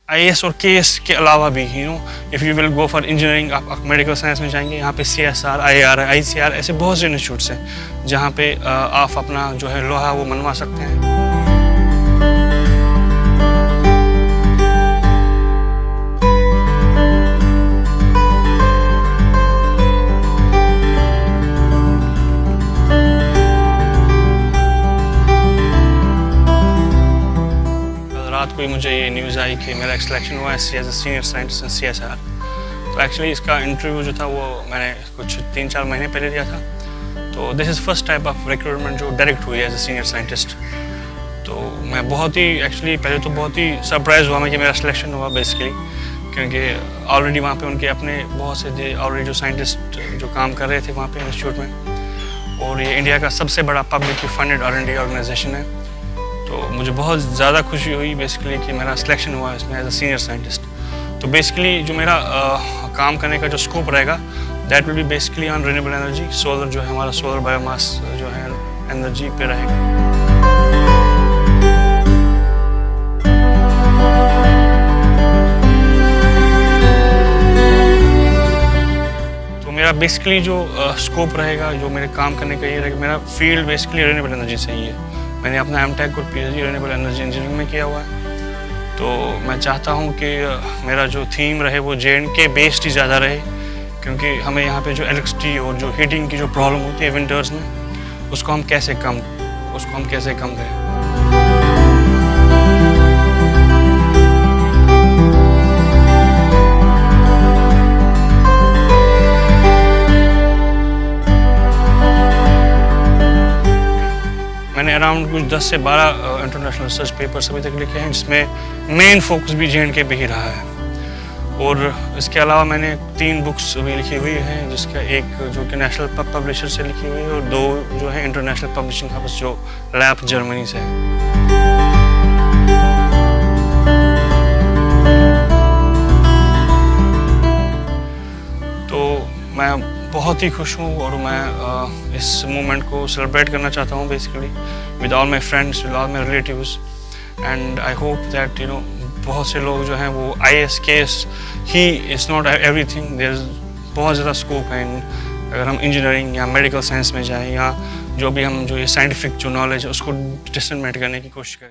IAS और KS के अलावा भी if you will go for engineering, आप मेडिकल साइंस में जाएंगे, यहाँ पे सीएसआर, आईआर, आईसीआर ऐसे बहुत से इंस्टीट्यूट्स हैं जहाँ पे आप अपना जो है लोहा वो मनवा सकते हैं। रात को ही मुझे ये न्यूज़ आई कि मेरा सिलेक्शन हुआ है as a senior scientist in CSR. तो एक्चुअली इसका इंटरव्यू जो था वो मैंने कुछ 3-4 महीने पहले दिया था। तो this is first type of recruitment जो डायरेक्ट हुई है एज ए सीनियर साइंटिस्ट। तो मैं बहुत ही एक्चुअली पहले तो बहुत ही सरप्राइज़ हुआ मैं कि मेरा सिलेक्शन हुआ बेसिकली, क्योंकि ऑलरेडी वहाँ पे उनके अपने बहुत से ऑलरेडी जो साइंटिस्ट जो काम कर रहे थे वहाँ पे इंस्टीट्यूट में, और ये इंडिया का सबसे बड़ा पब्लिकली फंडेड R&D ऑर्गेनाइजेशन है। तो मुझे बहुत ज़्यादा खुशी हुई बेसिकली कि मेरा सिलेक्शन हुआ इसमें एज अ सीनियर साइंटिस्ट। तो बेसिकली जो मेरा काम करने का जो स्कोप रहेगा that will be basically on renewable energy, solar जो है हमारा सोलर बायोमास जो है एनर्जी पे रहेगा। तो मेरा बेसिकली जो स्कोप रहेगा, जो मेरे काम करने का ये रहेगा, मेरा फील्ड बेसिकली रिन्यूएबल एनर्जी से ही है। मैंने अपना एमटेक और पीएचडी रिन्यूएबल एनर्जी इंजीनियरिंग में किया हुआ है। तो मैं चाहता हूँ कि मेरा जो थीम रहे वो J&K बेस्ड ही ज़्यादा रहे, क्योंकि हमें यहाँ पे जो इलेक्ट्रिसिटी और जो हीटिंग की जो प्रॉब्लम होती है विंटर्स में, उसको हम कैसे कम करें। मैंने अराउंड कुछ 10 से 12 इंटरनेशनल रिसर्च पेपर्स अभी तक लिखे हैं, जिसमें मेन फोकस भी J&K पे ही रहा है। और इसके अलावा मैंने 3 बुक्स भी लिखी हुई हैं, जिसका एक जो कि नेशनल पब्लिशर से लिखी हुई है और 2 जो है इंटरनेशनल पब्लिशिंग हाउस जो लैब जर्मनी से है। तो मैं बहुत ही खुश हूँ और मैं इस मोमेंट को सेलिब्रेट करना चाहता हूँ basically with all my friends, with all my relatives, and I hope that बहुत से लोग जो हैं वो आईएएस केएस ही is not everything, there is बहुत ज़्यादा स्कोप है अगर हम इंजीनियरिंग या मेडिकल साइंस में जाएँ, या जो भी हम जो ये साइंटिफिक जो नॉलेज है उसको डिसमिनेट करने की कोशिश करें।